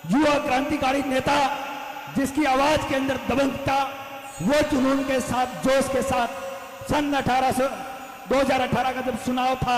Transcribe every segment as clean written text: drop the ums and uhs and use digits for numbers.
युवा क्रांतिकारी नेता जिसकी आवाज के अंदर दबंग था, वो जुनून के साथ, जोश के साथ सन 2018 का जब चुनाव था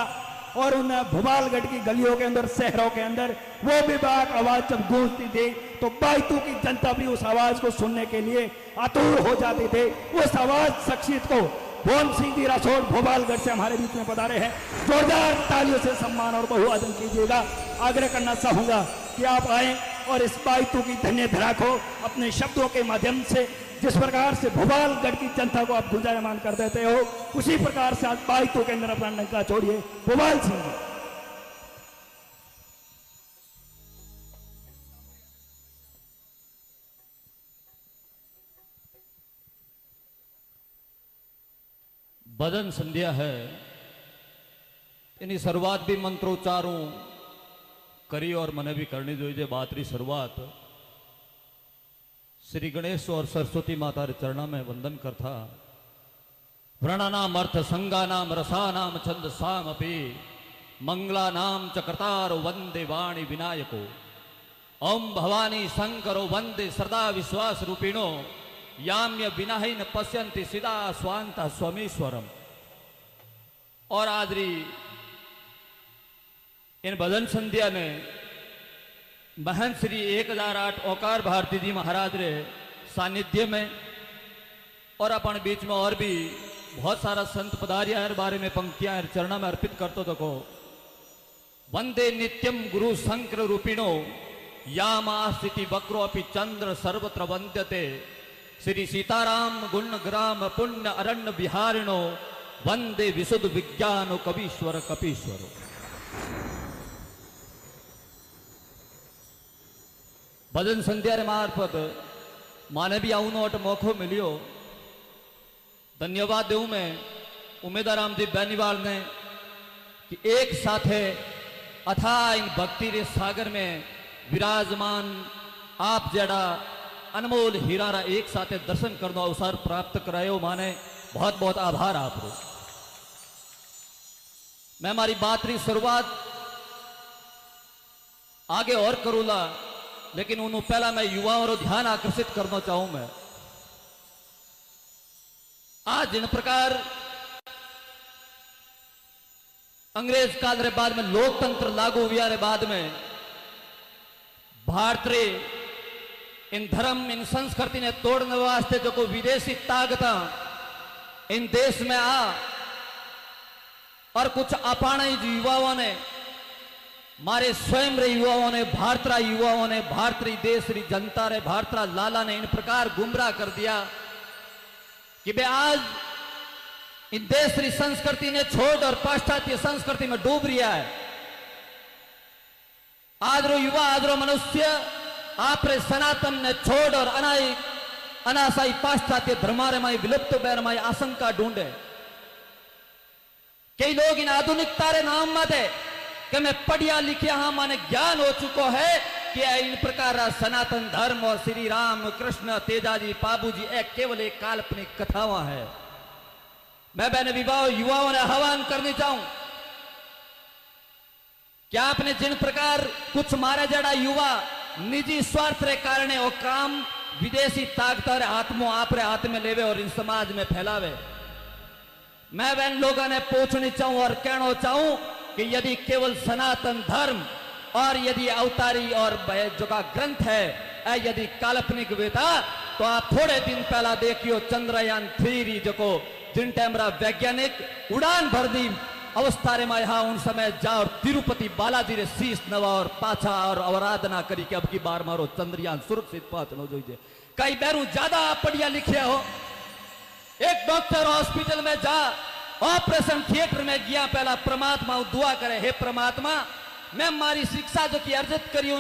और उन भोपालगढ़ की गलियों के अंदर, शहरों के अंदर वो बेबाक आवाज जब गूंजती थी तो बायतू की जनता भी उस आवाज को सुनने के लिए आतुर हो जाते थे। उस आवाज शख्सियत को भुवन सिंह जी राठौड़ भोपालगढ़ से हमारे बीच में पधारे हैं। जोरदार तालियों से सम्मान और बहुआदम कीजिएगा। आग्रह करना चाहूंगा कि आप आए और इस बायतू की धन्य धरा को अपने शब्दों के माध्यम से, जिस प्रकार से भोपालगढ़ की जनता को आप गुंजायमान कर देते हो, उसी प्रकार से आज बायतू के अंदर अपना डंका छोड़िए। भोपाल सिंह जी। भजन संध्या है, એની શરૂઆત भी મંત્રોચ્ચારું કરી और મને भी करनी જોઈએ। बात री शुरुआत श्री गणेश और सरस्वती माता रे चरणा में वंदन करता। व्रणानाम अर्थ संगानाम रसानाम छंद साम अपि मंगलानाम चक्रतार वंदे वाणी विनायको ओम भवानी शंकरो वंदे सदा विश्वास रूपिणो याम्य विनाहीन पश्यन्ति सिदा स्वांत स्वमीश्वरम। और आदरी इन भजन संध्या ने महंत श्री 1008 ओकार भारती जी महाराज रे सानिध्य में और अपन बीच में और भी बहुत सारा संत पधारिया बारे में पंक्तियां चरणा में अर्पित करतो तको। वंदे नित्यम गुरु शंकर रूपिणो यामा स्थिति वक्रो अपि चंद्र सर्वत्र वंद्यते श्री सीताराम गुण ग्राम पुण्य अरण्य बिहारिणो वंदे विशुद्ध विज्ञान कवीश्वर कपीश्वरो। भजन संध्या मार्फत माने भी आउनो अट मौको मिलियो। धन्यवाद देऊ मैं उमेदाराम जी बेनीवाल ने कि एक साथ अथाह इन भक्ति रे सागर में विराजमान आप जड़ा अनमोल हीरारा एक साथ दर्शन करने अवसर प्राप्त करायो। माने बहुत बहुत आभार आपको। मैं हमारी बात री शुरुआत आगे और करूंगा, लेकिन उन्होंने पहला मैं युवाओं को ध्यान आकर्षित करना चाहूं। मैं आज जिन प्रकार अंग्रेज काल रे बाद में लोकतंत्र लागू हुआ रे बाद में भारत रे इन धर्म इन संस्कृति ने तोड़ने वास्ते जो को विदेशी ताकत इन देश में आ और कुछ अपाणे युवाओं ने, मारे स्वयं रे युवाओं ने, भारत रा युवाओं ने, भारत री देश री जनता रे, भारत रा लाला ने इन प्रकार गुमराह कर दिया कि बे आज इन देश री संस्कृति ने छोड़ और पाश्चात्य संस्कृति में डूब रिया है। आज रो युवा, आज रो मनुष्य आप रे सनातन ने छोड़ और अनाशाई पाश्चात्य धर्मारे माई विलुप्त बैर माई आशंका ढूंढे। कई लोग इन आधुनिकता रे नाम मत कि मैं पढ़िया लिखिया हाँ, माने ज्ञान हो चुको है कि इन प्रकार सनातन धर्म और श्री राम कृष्ण तेजाजी बाबूजी एक केवल एक काल्पनिक कथावां है। मैं बहन विवाह युवाओं ने आह्वान करनी चाहूं कि आपने जिन प्रकार कुछ मारे जड़ा युवा निजी स्वार्थ रे कारण वो काम विदेशी ताकत आत्मो आप रे हाथ में लेवे और इन समाज में फैलावे। मैं बहन लोगों ने पूछनी चाहूं और कहना चाहूं कि यदि केवल सनातन धर्म और यदि अवतारी और जो का ग्रंथ है यदि काल्पनिक वेता, तो आप थोड़े दिन पहला देखियो चंद्रयान 3 जो को जिन टाइम वैज्ञानिक उड़ान भर दी अवस्था रे यहाँ उन समय जा और तिरुपति बालाजी रे शीश नवा और पाछा और आराधना करी कि अब की बार मारो चंद्रयान सुरक्षित पहुंचना चाहिए। कई बैरू ज्यादा आप पढ़िया लिखे हो, एक डॉक्टर हॉस्पिटल में जा ऑपरेशन थिएटर में गया पहला परमात्मा दुआ करे, हे परमात्मा मैं मारी शिक्षा जो की अर्जित करी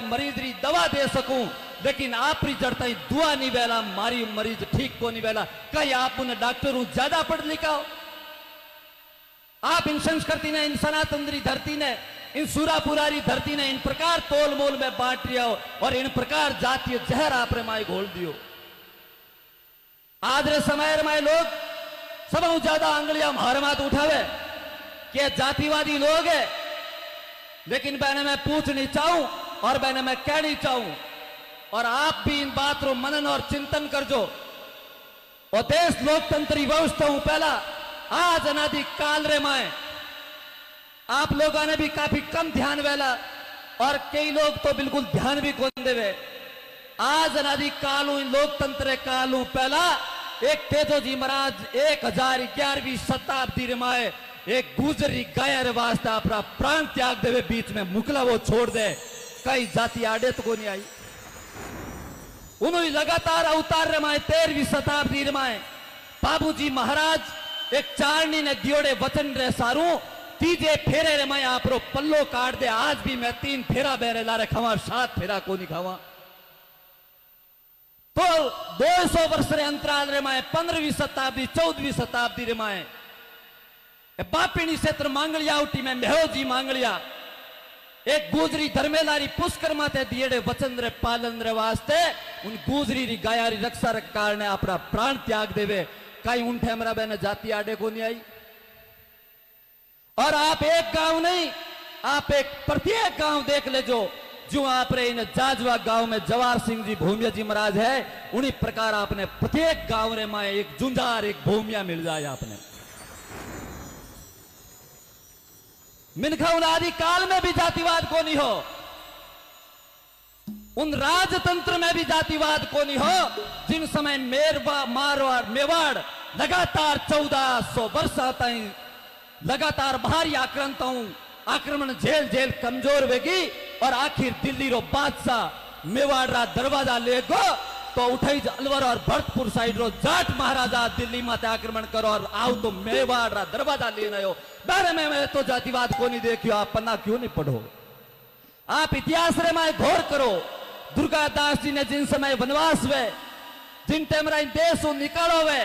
मरीज री दवा दे सकूं, लेकिन आप री जड़ता ही दुआ नहीं वेला, मारी मरीज ठीक को नहीं वेला। कहीं आप उन्हें डॉक्टर ज्यादा पढ़ लिखा हो? आप इन संस्कृति ने, इन सनातन धरती ने, इन सुरापुरारी धरती ने इन प्रकार तोल मोल में बांट लिया हो और इन प्रकार जातीय जहर आप रे माए घोल दियो। आज रे समय माए लोग सब ज्यादा अंगलियां हमारे मात उठावे कि जातिवादी लोग है, लेकिन बहने मैं पूछनी चाहूं और मैंने मैं कहनी चाहूं और आप भी इन बात रो मनन और चिंतन करजो। और देश लोकतंत्री व्यवस्था हूं पहला आज अनादि काल रे माए आप लोगों ने भी काफी कम ध्यान वेला और कई लोग तो बिल्कुल ध्यान भी कौन देवे। आज अनादि कालू इन लोकतंत्र कालू पहला एक तेजोजी महाराज 1011वीं शताब्दी रे माए एक गुजरी गाया रे वास्ते अपना प्राण त्याग देवे बीच में मुकला वो छोड़ दे कई जाति आड़े तो को नहीं आई। उन्होंने लगातार अवतार रे माए 13वीं शताब्दी रे माए बाबूजी महाराज एक चारनी ने दियोड़े वचन रे सारू तीजे फेरे रे माए आपरो पल्लो काट दे। आज भी मैं 3 फेरा बेरे लारे खावा 7 फेरा को नहीं खावा। तो 200 वर्ष रे अंतराल रे माए 15वीं शताब्दी 14वीं शताब्दी रे माए बापिणी क्षेत्र मांगलिया उठी में मेहोजी मांगलिया एक गुजरी धर्मेलारी पुष्कर माते दिएड़े वचन रे पालन रे वास्ते उन गुजरी री गायारी रक्षा रे कारणे अपना प्राण त्याग देवे कई उनठे हमरा बेने जाति आडे को नहीं आई। और आप एक गांव नहीं आप एक प्रत्येक गांव देख ले जो आप रे इन जाजवा गांव में जवाहर सिंह जी भूमिया जी महाराज है उन्हीं प्रकार आपने प्रत्येक गांव रे माए एक जुंजार एक भूमिया मिल जाए। आपने मिनखा उन आदि काल में भी जातिवाद को नहीं हो उन राजतंत्र में भी जातिवाद को नहीं हो जिन समय मारवाड़ मेवाड़ लगातार 1400 वर्ष ताई लगातार भारी आक्रमण झेल झेल कमजोर वेगी और आखिर दिल्ली रो बादशाह मेवाड़ रा दरवाजा ले गो तो उठाई अलवर और भरतपुर साइड रो जाट महाराजा दिल्ली माते आक्रमण करो और आओ तो मेवाड़ रा दरवाजा लेने आयो। बारे में मैं तो जातिवाद को नहीं देखियो आप पन्ना क्यों नहीं पढ़ो। आप इतिहास रे में घोर करो दुर्गा दास जी ने जिन समय वनवास वे जिन टाइम देश निकालो वे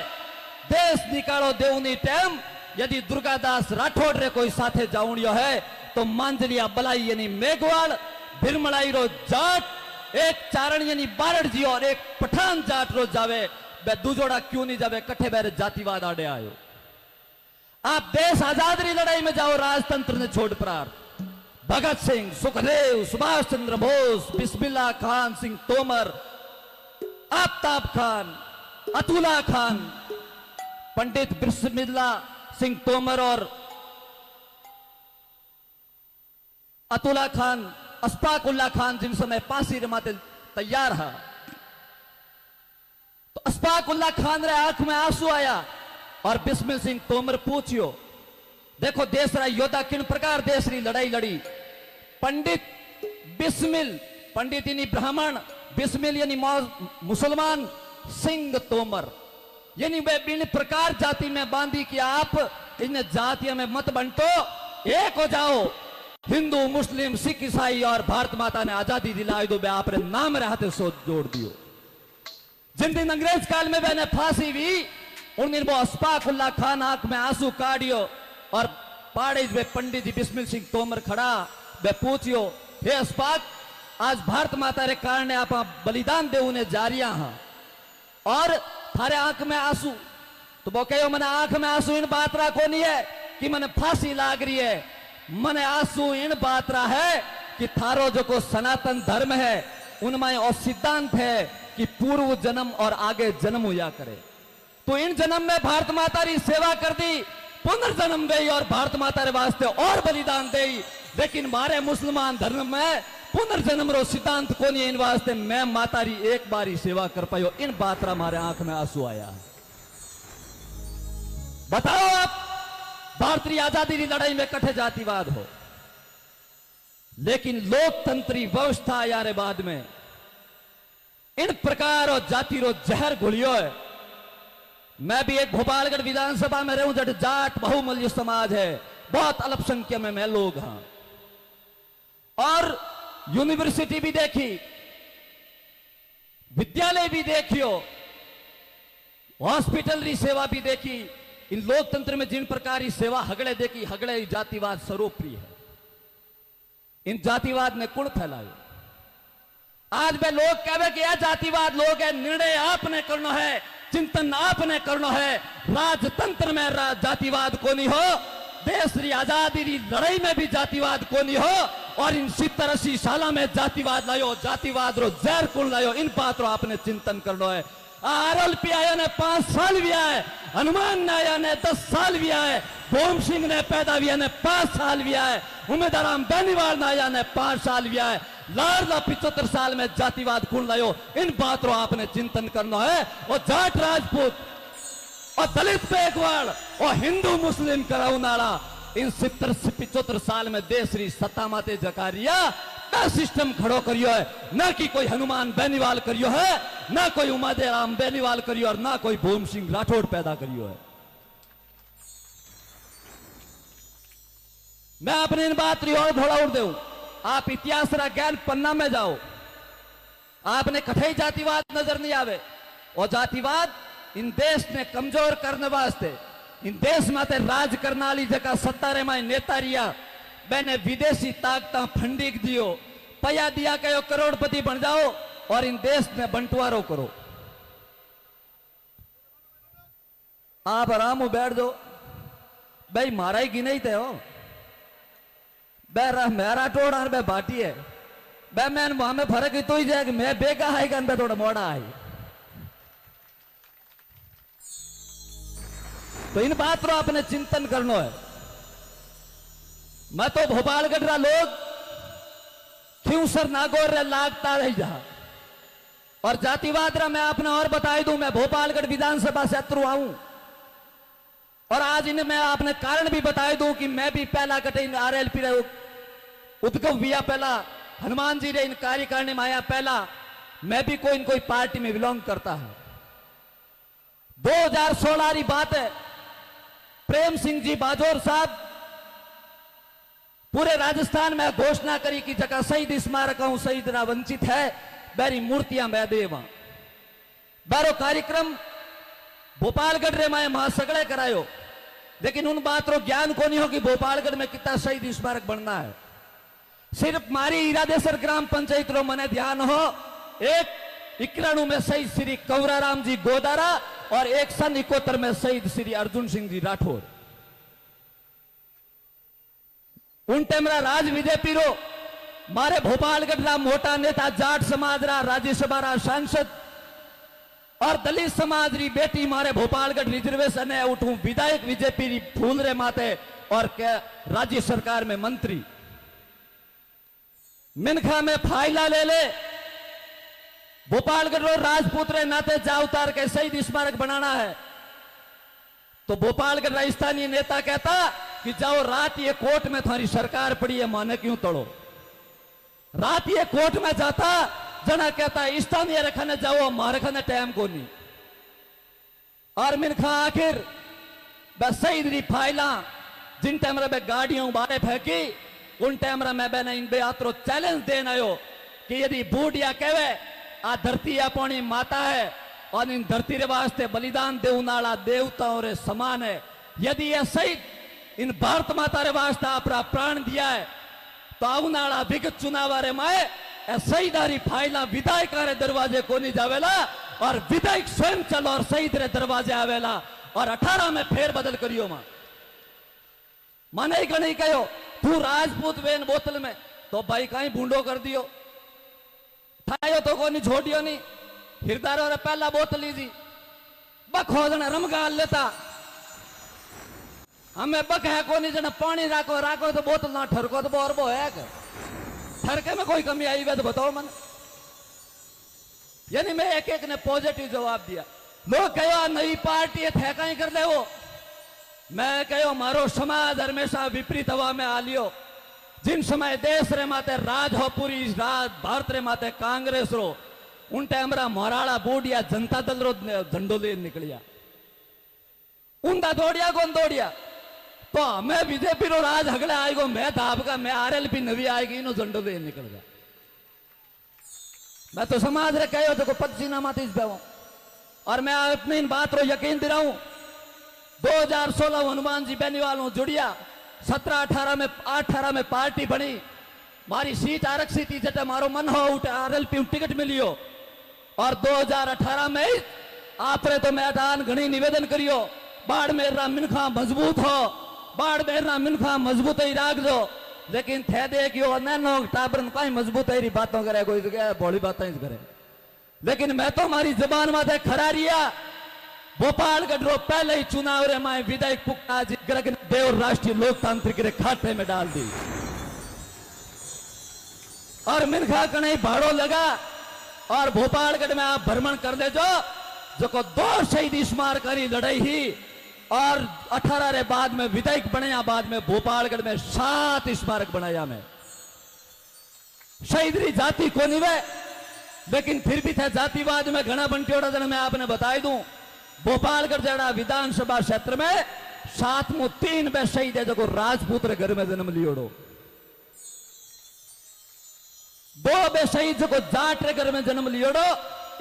देश निकालो देवनी टाइम यदि दुर्गादास राठौड़ रे कोई साथे जाऊनियो है तो मांजलिया बलाई यानी मेघवाल भिरमलाई रो जाट एक चारण यानी बारड़ जी और एक पठान जाट रो जावे बे दुजोड़ा क्यों नहीं जावे कट्ठे बेरे जातिवाद आड़े आयो। आप देश आजादी लड़ाई में जाओ राजतंत्र ने छोड़ प्रार भगत सिंह सुखदेव सुभाष चंद्र बोस बिस्मिल्लाह खान सिंह तोमर आफ्ताब खान अतुल्ला खान पंडित बिस्मिल्लाह सिंह तोमर और अतुल्ला खान अशफाक उल्ला खान जिन समय फांसी रमाते तैयार है तो अशफाक उल्ला खान रे आंख में आंसू आया और बिस्मिल सिंह तोमर पूछियो देखो देश रा योद्धा किन प्रकार देश री लड़ाई लड़ी। पंडित बिस्मिल पंडित यानी ब्राह्मण बिस्मिल यानी मुसलमान सिंह तोमर यानी वे इन प्रकार जाति में बांधी कि आप इन जातियों में मत बंटो एक हो जाओ हिंदू मुस्लिम सिख ईसाई और भारत माता ने आजादी दिलाई दो बे आपने नाम रहते सो जोड़ दियो। जिन दिन अंग्रेज काल में मैंने फांसी हुई उन दिन वो अशफाक उल्ला खान आंख में आंसू काटियो और पाड़े में पंडित जी बिस्मिल सिंह तोमर खड़ा वे पूछियो हे अशफाक आज भारत माता रे कारण आप बलिदान दे उन्हें जारिया हाँ और थारे आंख में आंसू तो वो कहो मैंने आंख में आंसू इन बात रा को नहीं है कि मैंने फांसी लाग रही है मने आंसू इन बात रा है कि थारो जो को सनातन धर्म है उनमें और सिद्धांत है कि पूर्व जन्म और आगे जन्म हुआ करे तो इन जन्म में भारत माता री सेवा कर दी पुनर्जन्म दे और भारत माता रे वास्ते और बलिदान दे लेकिन मारे मुसलमान धर्म में पुनर्जन्म रो सिद्धांत को नहीं इन वास्ते मैं माता री एक बारी सेवा कर पायो इन बात रा मारे आंख में आंसू आया। बताओ आप भारतीय आजादी की लड़ाई में कट्ठे जातिवाद हो लेकिन लोकतंत्री व्यवस्था यारे बाद में इन प्रकार और जाति रो जहर घुलियो है। मैं भी एक भोपालगढ़ विधानसभा में रहूं जट जाट बहुमूल्य समाज है बहुत अल्पसंख्यक में मैं लोग हाँ और यूनिवर्सिटी भी देखी विद्यालय भी देखियो हॉस्पिटल की सेवा भी देखी इन लोकतंत्र में जिन प्रकार की सेवा हगड़े देखी हगड़े जातिवाद सर्वोपरि है। इन जातिवाद ने कुण फैलायो आज में लोग कहे कि यह जातिवाद लोग है निर्णय आपने करना है चिंतन आपने करना है राजतंत्र में जातिवाद को नहीं हो देश की आजादी की लड़ाई में भी जातिवाद को नहीं हो और इन 70-80 साल में जातिवाद लायो, जातिवाद रो जहर कुल लायो, इन बात रो आपने चिंतन करनो है। आरएलपी आया ने 5 साल भी आए, हनुमान ने आया ने 10 साल भी आए, भोम सिंह ने पैदा हुआ ने 5 साल भी आए, उम्मीदराम बेनीवाल ने आया ने 5 साल भी आए, लाडला 75 साल में जातिवाद कुल लायो, इन बात रो आपने चिंतन करना है। और जाट राजपूत और दलित बेगवाड़ और हिंदू मुस्लिम कराउनाड़ा इन 70-75 साल में देश री सत्ता माते जकारिया का सिस्टम खड़ो करियो है, ना कि कोई हनुमान बेनीवाल करियो है, ना कोई उम्मीदराम बेनीवाल करियो और ना कोई भोम सिंह राठौड़ पैदा करियो है। मैं अपनी इन बात री और थोड़ा और दूं, आप इतिहास रा ज्ञान पन्ना में जाओ, आपने कठई जातिवाद नजर नहीं आवे। और जातिवाद इन देश ने कमजोर करने वास्ते, इन देश माते राज करने वाली जगह सत्तारे में नेता रिया मैंने विदेशी ताकता फंडिक दियो, पया दिया कहो करोड़पति बन जाओ और इन देश में बंटवारो करो। आप आराम हो बैठ जाओ भाई, मारा ही गिने थे हो मेरा टोड़ और बे बाटी है बे, मैं हमें फर्क ही तो ही जाए कि मैं बेगा आएगा बे थोड़ा मोड़ा आई। तो इन बात रो आपने चिंतन करना है। मैं तो भोपालगढ़ रा लोग क्यों सर नागौर रे लागता रही जा, और जातिवाद रा मैं आपने और बताई दूं, मैं भोपालगढ़ विधानसभा से अतरू आऊं और आज इन्हें मैं आपने कारण भी बताई दूं कि मैं भी पहला कटे आरएलपी रे उद्गव हुआ, पहला हनुमान जी रे इन कार्यकारिणी में आया, पहला मैं भी कोई न कोई पार्टी में बिलोंग करता हूं। 2016 की बात है, प्रेम सिंह जी बाजोर साहब पूरे राजस्थान में घोषणा करी कि जगह शहीद स्मारक हूं शहीद रा वंचित है बेरी मूर्तियां मैं देवा। बारो कार्यक्रम भोपालगढ़ रे मैं महासगड़े करायो, लेकिन उन बात रो ज्ञान को नहीं हो कि भोपालगढ़ में कितना शहीद स्मारक बनना है। सिर्फ मारी इरादेसर ग्राम पंचायत रो मने ध्यान हो, एक 91 में शहीद श्री कंवराराम जी गोदारा और एक सन 71 में शहीद श्री अर्जुन सिंह जी राठौर। उन टेमरा राज विजय पीरो मारे भोपालगढ़ रा मोटा नेता जाट समाज रा राज्यसभा रा सांसद और दलित समाज री बेटी मारे भोपालगढ़ रिजर्वेशन है उठू विधायक बीजेपी री फूल रे माते और राज्य सरकार में मंत्री मिनखा में फाइला ले ले भोपालगढ़ रो राजपूत रे नाते जा उतार के शहीद स्मारक बनाना है। तो भोपालगढ़ राजस्थानी नेता कहता कि जाओ रात ये कोर्ट में तुम्हारी सरकार पड़ी है, माने क्यों तोड़ो। रात ये कोर्ट में जाता जना कहता है स्थानीय रखने जाओ, हमारे खाने टाइम को नहीं। और मिनखा आखिर बस शहीद री फाइला जिन टाइम रे गाड़ियों बारे फेंकी उन टाइम रे मैं बेने इन बेआतरो चैलेंज देना आयो कि यदि बूढ़िया कहवे आ धरती अपनी माता है और इन धरती रे वास्ते बलिदान देवनाला देवताओं रे समान है, यदि ये शहीद इन भारत माता रे वास्ते अपना प्राण दिया है तो आवनाला विगत चुनाव रे माए शहीदारी फाइला विधायक रे दरवाजे को नहीं जावेला और विधायक स्वयं चलो और शहीद रे दरवाजे आवेला और 18 में फेर बदल करियो मां माने गणी कहो तू राजपूत वेन बोतल में तो भाई कहीं बूंडो कर दियो थायो तो को नहीं छोड़ियो नहीं हिरदारो रे पहला बोतल लीजी बखोदना रमगाल लेता हमें बक है को नहीं जना पानी राखो राखो तो बोतल ना ठरको तो बोर बो है ठरके में कोई कमी आई हुई तो बताओ मन। यानी मैं एक एक ने पॉजिटिव जवाब दिया। लोग कहो नई पार्टी है थे कहीं कर ले वो, मैं कहो मारो समाज हमेशा विपरीत हवा में आ लियो। जिन समय देश रे माते राज हो पूरी राज भारत रे माते कांग्रेस रो उन टाइम रा मोराड़ा बूढ़िया जनता दल रो झंडो ले निकलिया उनका दौड़िया कौन दौड़िया तो हमें बीजेपी रो राज हगड़े आएगो मैं धाप का मैं आरएलपी नवी आएगी इनो झंडो ले निकल गया। मैं तो समाज रे कहो तो पदसीना माती इस बेवो और मैं अपनी इन बात रो यकीन दिलाऊं 2016 हनुमान जी बेनीवाल जुड़िया 17-18 में 18 में पार्टी बनी मारी सीट आरक्षित थी जटे मारो मन हो उठे आरएलपी टिकट मिलियो और 2018 में आपरे तो मैदान घनी निवेदन करियो बाढ़ मेरा मिनखा मजबूत हो बाढ़ मेरा मिनखा मजबूत ही राख दो लेकिन थे देख यो नैनो टाबरन कहीं मजबूत है बातों करे कोई भोली बातें ही करे। लेकिन मैं तो हमारी जबान माथे खरा रिया। भोपालगढ़ रो पहले ही चुनाव रे माए विधायक पुक्का जी ग्रग देव राष्ट्रीय लोकतांत्रिक रे खाते में डाल दी और मिनखा कने भाड़ो लगा। और भोपालगढ़ में आप भ्रमण कर ले जो को 2 शहीद स्मारकारी लड़ाई ही और 18 रे बाद में विधायक बनाया। बाद में भोपालगढ़ में 7 स्मारक बनाया। में शहीद री जाति को नहीं वे, लेकिन फिर भी थे जातिवाद में घना बंटियोड़ा जन मैं आपने बताई दूं। भोपालगढ़ जड़ा विधानसभा क्षेत्र में 7 3 बे शहीद है जो राजपूत रे घर में जन्म लियोड़ो। 2 बे शहीद जो जाट रे घर में जन्म लियोड़ो।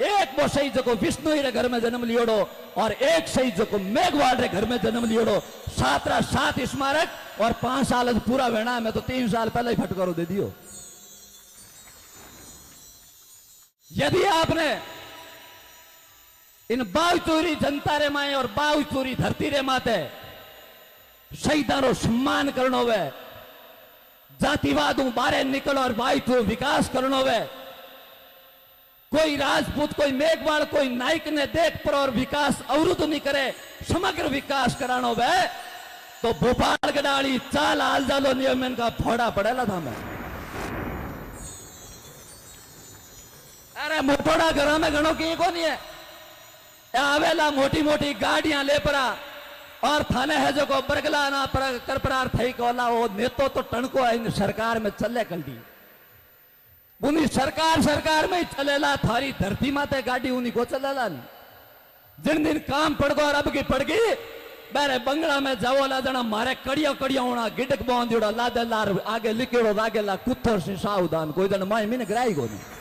1 वो शहीद जो विष्णु रे घर में जन्म लियोड़ो और 1 शहीद जो मेघवाल रे घर में जन्म लियोड़ो। 7 स्मारक और 5 साल पूरा वेणा में तो 3 साल पहले ही फटकारो दे दियो। यदि आपने इन बावचूरी जनता रे माए और बावचूरी धरती रे माते शहीदां रो सम्मान करनो वे, जातिवाद बारे निकलो और बावचूर विकास करनो वे। कोई राजपूत कोई मेघवाल कोई नाइक ने देख पर और विकास अवरुद्ध नहीं करे, समग्र विकास करानो वे तो भोपाल गडाली चाल आल जालो नियम इनका फोड़ा पड़ेला था। मैं अरे मोटोड़ा घर में घणो की को नहीं है आवेला मोटी मोटी गाड़ियां ले परा और थाने है जो को बरगला ना पर कर परार थई कोला वो नेतो तो टणको है सरकार में चले कल्टी उन्हीं सरकार में चलेला। थारी धरती माते गाड़ी उन्हीं को चलेला नहीं। जिन दिन काम पड़ गो और अब की पड़ गई मेरे बंगला में जाओ ला जना मारे कड़िया होना गिडक बांध दियोड़ा लादे लार आगे लिखेड़ो आगे ला कुत्थर से सावधान कोई जन माई मीने ग्राई को नहीं।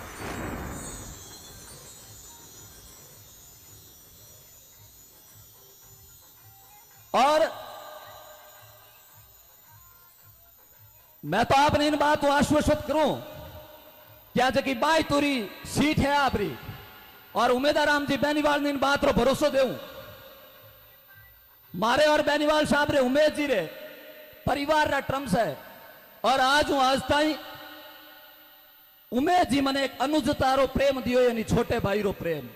और मैं तो आपने इन बात को आश्वस्त करूं क्या जबकि बाई तुरी सीट है आपरी और उम्मीदवार राम जी बेनीवाल ने इन बात को भरोसा देऊं। मारे और बेनीवाल साहब रे उमेद जी रे परिवार रा ट्रम्स है और आज हूं आज ताई उमेद जी मने एक अनुजता रो प्रेम दियो यानी छोटे भाई रो प्रेम।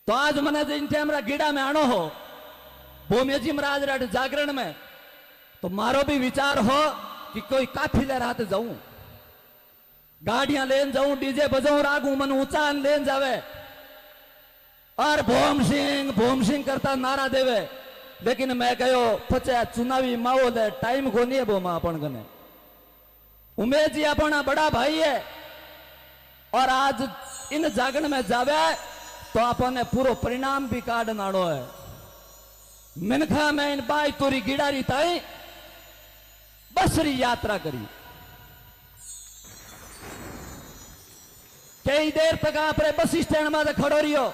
तो आज मने जिन टाइम रा गीड़ा में आनो हो भोमेजी महाराज राट जागरण में तो मारो भी विचार हो कि कोई काफिले रात जाऊं गाड़ियां लेन जाऊं डीजे बजाऊं रागू मन ऊंचा लेन जावे और भोम सिंह करता नारा देवे। लेकिन मैं कहो पचे चुनावी माहौल है टाइम को नहीं है बोमा अपन गने। उमेश जी अपना बड़ा भाई है और आज इन जागरण में जावे तो अपन पूरा परिणाम भी काट नाड़ो है। मिनखा में इन बाई तोरी गिड़ारी ताई बसरी यात्रा करी। कई देर तक आप बस स्टैंड में खड़ो रहियो।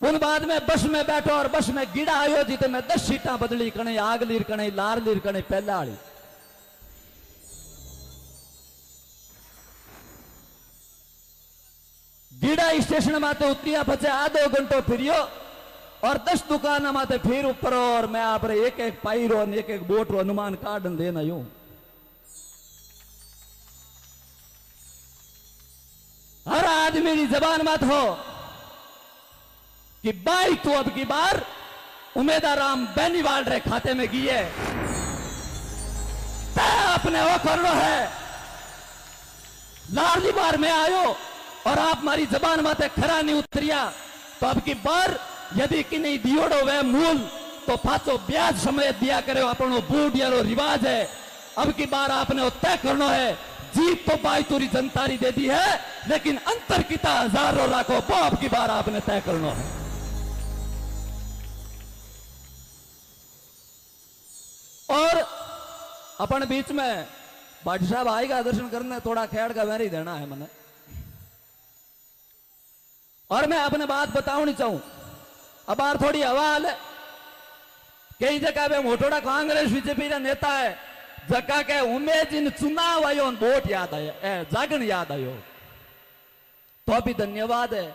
उन बाद में बस में बैठो और बस में गिड़ा आयो जिते में 10 सीटा बदली कने आग लीर कने लार लीर कने पहला वाली। गिड़ा स्टेशन माते उतरिया बचे आधो घंटो फिरियो और 10 दुकान माते फिर ऊपर और मैं आप एक एक पाई रो एक एक बोट रो अनुमान कार्डन देना यूं। हर आदमी की जबान मत हो कि बाई तो अब की बार उम्मीदवार राम बेनीवाल रे खाते में गई है अपने वो करना है। लाडली बार में आयो और आप हमारी जबान माते खरा नहीं उतरिया तो अब की बार यदि कि नहीं दियोड़ो वे मूल तो पाचो ब्याज समय दिया करे अपनो बूढ़ यारो रिवाज है। अब की बार आपने तय करना है। जीत तो बाई तुरी जनतारी दे दी है लेकिन अंतर किता हजारों लाखों अब की बार आपने तय करना है। और अपन बीच में भाटी साहब आएगा दर्शन करने थोड़ा खेड़ का वैरी देना है मैंने। और मैं अपने बात बताऊं नहीं चाहूं अब बार थोड़ी हवाल है। कई जगह पे मोटोड़ा कांग्रेस बीजेपी का नेता है जगह के उमेद इन चुनाव आयो वोट याद आया जागरण याद आयो तो अभी धन्यवाद है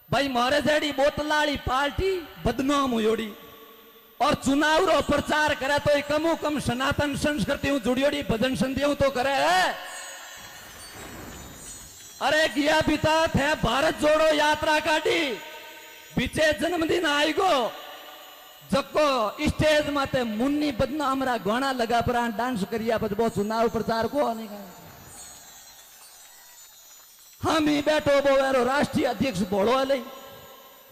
भाई मारे जेडी बोतलाड़ी पार्टी बदनाम हुई और चुनाव रो प्रचार करे तो कमु कम सनातन संस्कृति हूं जुड़ियोड़ी भजन संध्या तो करे है। अरे गया पिता थे भारत जोड़ो यात्रा काटी बीचे जन्मदिन आई गो जको स्टेज माते मुन्नी बदना हमरा गाना लगा पर डांस करिया बजबो चुनाव प्रचार को नहीं का हम ही बैठो बोवेरो राष्ट्रीय अध्यक्ष बोलो ले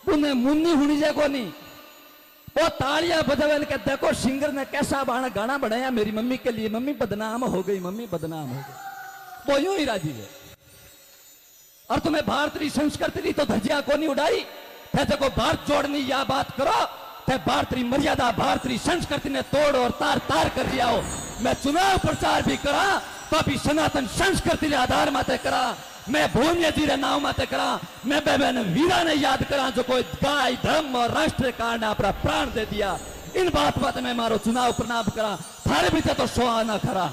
पुने मुन्नी हुनी जे को नहीं वो तालियां बजावे के देखो सिंगर ने कैसा गाना बनाया मेरी मम्मी के लिए, मम्मी बदनाम हो गई, मम्मी बदनाम हो गई, वो यूं ही राजी है। और तुम्हें भारतीय संस्कृति तो धजिया को नहीं उड़ाई थे जको भारत जोड़नी या बात करो थे भारतीय मर्यादा भारतीय संस्कृति ने तोड़ और तार तार कर दिया हो। मैं चुनाव प्रचार भी करा तो भी सनातन संस्कृति के आधार माते करा, मैं भूमिया जी रे नाव माते करा, मैं बेबेन वीरा ने याद करा जो कोई गाय धर्म और राष्ट्र कारण अपना प्राण दे दिया। इन बात बात में मारो चुनाव प्रणाम करा थारे भी तो सुहाना खरा।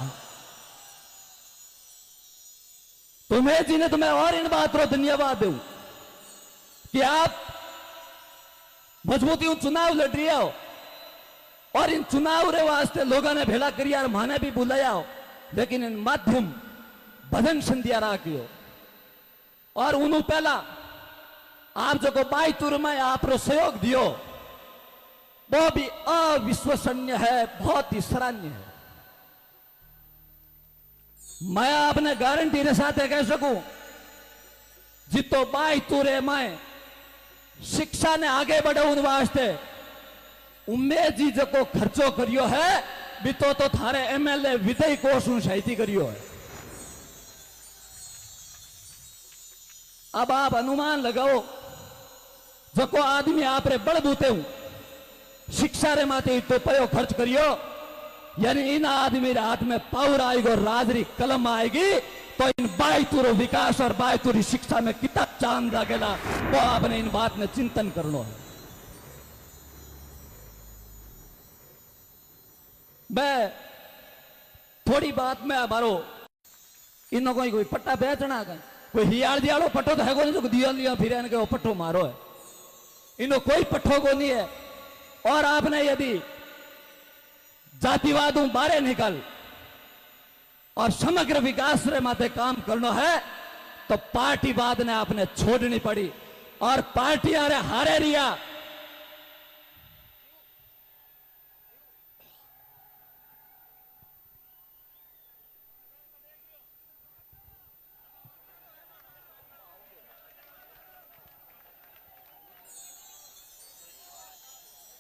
तुम्हें जी ने तुम्हें और इन बात रो धन्यवाद दू कि आप मजबूती चुनाव लड़ रही हो और इन चुनाव रे वास्ते लोगों ने भेड़ा करिया माने भी बुलाया हो, लेकिन इन माध्यम भजन संध्या राखियो और उन्हों पहला आप जो को बाईतुर में आप रो सहयोग दियो वो भी अविश्वसनीय है, बहुत ही सराहनीय है। मैं आपने गारंटी के साथ कह सकूं जितो बाईतुरे में शिक्षा ने आगे बढ़े उन वास्ते उम्मेद जी जो को खर्चो करियो है बितो तो थारे एमएलए विदय कोष शहीदी करियो है। अब आप अनुमान लगाओ जो को आदमी आप रे बड़बूते हूं शिक्षा रे माते तो पयो खर्च करियो यानी इन आदमी रे हाथ में पावर आएगी और राजरी कलम आएगी तो इन बाईतुरो विकास और बाईतुरी शिक्षा में कितना चांद लगेगा वो आपने इन बात में चिंतन करना है। मैं थोड़ी बात में मारो इन कोई पट्टा बेचना का कोई हियाल दियालो पट्टो तो है को नहीं जो दिया लिया फिर इनके वो पट्टो मारो है, इनो कोई पट्टो को नहीं है। और आपने यदि जातिवाद बारे निकल और समग्र विकास रे माते काम करना है तो पार्टीवाद ने आपने छोड़नी पड़ी और पार्टी अरे हारे रिया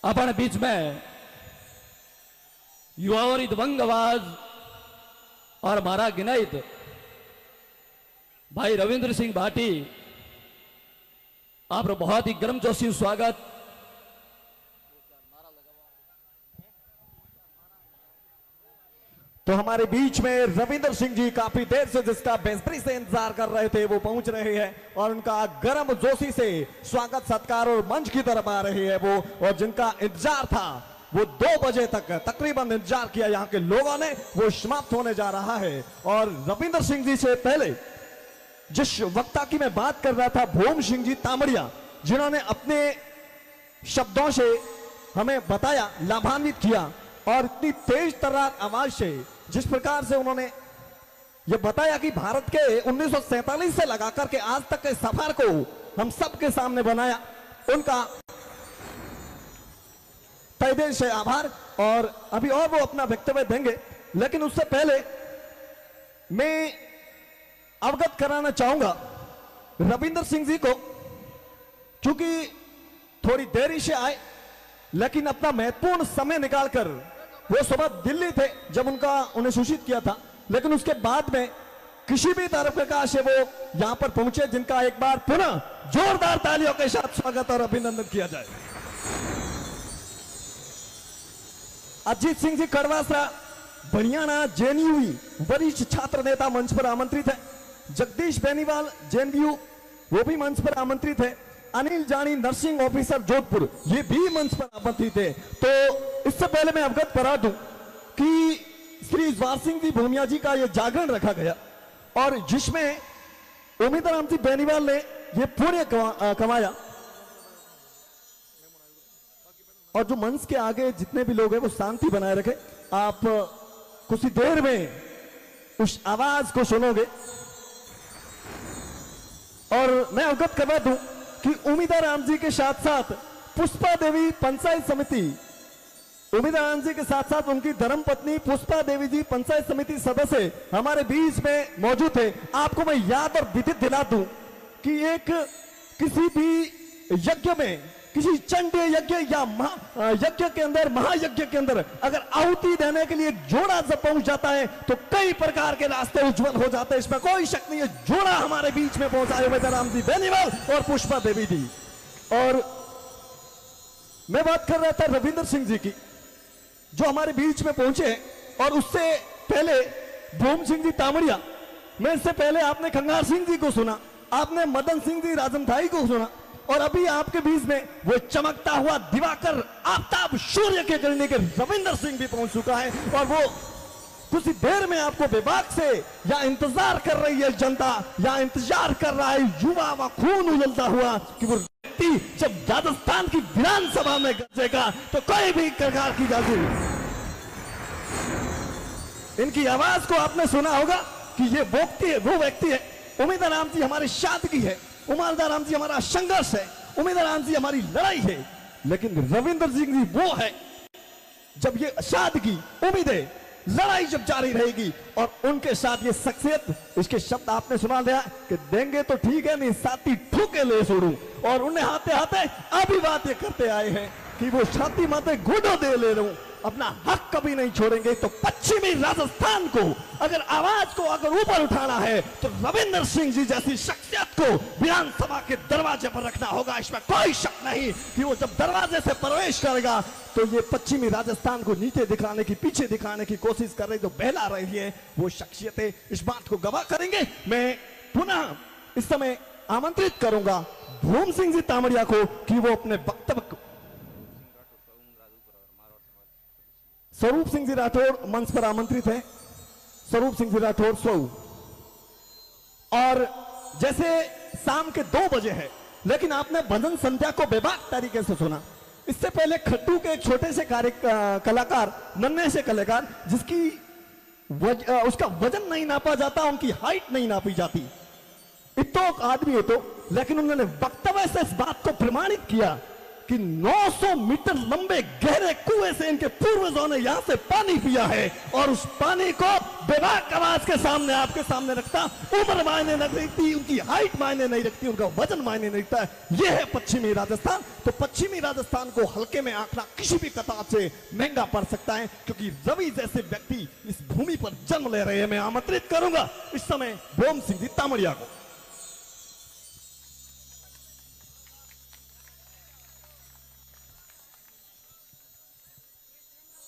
अपने बीच में युवा और दबंगवाज और हमारा गिनाइत भाई रविंद्र सिंह भाटी आप बहुत ही गर्मजोशी स्वागत। तो हमारे बीच में रविंद्र सिंह जी काफी देर से जिसका बेसब्री से इंतजार कर रहे थे वो पहुंच रहे हैं और उनका गर्म जोशी से स्वागत सत्कार और मंच की तरफ आ रहे हैं वो, और जिनका इंतजार था वो 2 बजे तक तकरीबन इंतजार किया यहाँ के लोगों ने, वो समाप्त होने जा रहा है। और रविंद्र सिंह जी से पहले जिस वक्ता की मैं बात कर रहा था भूम सिंह जी तामड़िया, जिन्होंने अपने शब्दों से हमें बताया, लाभान्वित किया और इतनी तेज तर्रार आवाज से जिस प्रकार से उन्होंने ये बताया कि भारत के 1947 से लगाकर के आज तक के सफर को हम सबके सामने बनाया, उनका तहे दिल से आभार। और अभी और वो अपना वक्तव्य देंगे, लेकिन उससे पहले मैं अवगत कराना चाहूंगा रविंद्र सिंह जी को, क्योंकि थोड़ी देरी से आए लेकिन अपना महत्वपूर्ण समय निकालकर, वो सुबह दिल्ली थे जब उन्हें सूचित किया था, लेकिन उसके बाद में किसी भी तरफ का से वो यहां पर पहुंचे, जिनका एक बार पुनः जोरदार तालियों के साथ स्वागत और अभिनंदन किया जाए। अजीत सिंह जी कड़वासरा बनियाना जेएनयू वरिष्ठ छात्र नेता मंच पर आमंत्रित है। जगदीश बेनीवाल जेएनयू वो भी मंच पर आमंत्रित है। अनिल जानी नर्सिंग ऑफिसर जोधपुर ये भी मंच पर आमंत्रित है। तो इससे पहले मैं अवगत करा दूं कि श्री ज्वार सिंह जी भूमिया जी का ये जागरण रखा गया और जिसमें उम्मीदराम जी बेनीवाल ने ये पुण्य कमाया। और जो मंच के आगे जितने भी लोग हैं वो शांति बनाए रखें। आप कुछ ही देर में उस आवाज को सुनोगे। और मैं अवगत करवा दूं कि उमिता राम जी के साथ साथ पुष्पा देवी पंचायत समिति, उमिता राम जी के साथ साथ उनकी धर्मपत्नी पुष्पा देवी जी पंचायत समिति सदस्य हमारे बीच में मौजूद है। आपको मैं याद और विदित दिला दूं कि एक किसी भी यज्ञ में, किसी चंडीय यज्ञ या यज्ञ के अंदर, महायज्ञ के अंदर अगर आहुति देने के लिए एक जोड़ा जब पहुंच जाता है तो कई प्रकार के रास्ते उज्जवल हो जाते हैं, इसमें कोई शक नहीं है। जोड़ा हमारे बीच में पहुंचा है उमिता राम जी बेनीवाल और पुष्पा देवी जी। और मैं बात कर रहा था रविंदर सिंह जी की, जो हमारे बीच में पहुंचे हैं। और उससे पहले भूम सिंह जी तामड़िया, मैं इससे पहले आपने खंगार सिंह जी को सुना, आपने मदन सिंह जी राजनथाई को सुना, और अभी आपके बीच में वो चमकता हुआ दिवाकर आफताब सूर्य के किरणें के रविंदर सिंह भी पहुंच चुका है। और वो कुछ ही देर में आपको बेबाक से या इंतजार कर रही है जनता, या इंतजार कर रहा है युवा व खून उजलता हुआ कि वो व्यक्ति जब राजस्थान की विधानसभा में गरजेगा तो कोई भी प्रकार की गाजी। इनकी आवाज को आपने सुना होगा कि ये वो व्यक्ति है। उमिता राम जी हमारी सादगी है, उमिता राम जी हमारा संघर्ष है, उमिता राम जी हमारी लड़ाई है। लेकिन रविंदर सिंह जी वो है जब ये सादगी, उम्मीदें, लड़ाई जब जारी रहेगी। और उनके साथ ये शख्सियत, इसके शब्द आपने सुना दिया कि देंगे तो ठीक है, नहीं साथी ठोके ले छोड़ू। और उन्हें हाथे हाथे अभी बातें करते आए हैं कि वो छाती माते घुटो दे ले लूं, अपना हक कभी नहीं छोड़ेंगे। तो पश्चिमी राजस्थान को अगर आवाज को अगर ऊपर उठाना है तो रविंदर सिंह जी जैसी शख्सियत को विधानसभा के दरवाजे पर रखना होगा। इसमें कोई शक नहीं कि वो जब दरवाजे से प्रवेश करेगा तो ये पश्चिमी राजस्थान को नीचे दिखाने की, पीछे दिखाने की कोशिश कर रही, जो बहला रही है, वो शख्सियतें इस बात को गवाह करेंगे। मैं पुनः इस समय आमंत्रित करूंगा भूम सिंह जी तामड़िया को कि वो अपने वक्तव्य को, स्वरूप सिंह जी राठौड़ मंच पर आमंत्रित है। स्वरूप सिंह जी राठौड़ स्वरूप। और जैसे शाम के 2 बजे है, लेकिन आपने भजन संध्या को बेबाक तरीके से सुना। इससे पहले खट्टू के एक छोटे से कलाकार, नन्हे से कलाकार, जिसकी उसका वजन नहीं नापा जाता, उनकी हाइट नहीं नापी जाती, इतना आदमी है तो, लेकिन उन्होंने वक्तव्य से इस बात को प्रमाणित किया कि 900 मीटर लंबे गहरे कुएं से इनके पूर्वजों ने यहां से पानी पिया है। और उस पानी को बेबाक आवाज के सामने, आपके सामने रखता, उम्र मायने नहीं रखती, उनकी हाइट मायने नहीं रखती, उनका वजन मायने नहीं रखता है। यह है पश्चिमी राजस्थान। तो पश्चिमी राजस्थान को हल्के में आंकना किसी भी किताब से महंगा पड़ सकता है, क्योंकि रवि जैसे व्यक्ति इस भूमि पर जन्म ले रहे हैं। मैं आमंत्रित करूंगा इस समय भूम सिंह जी तामड़िया को।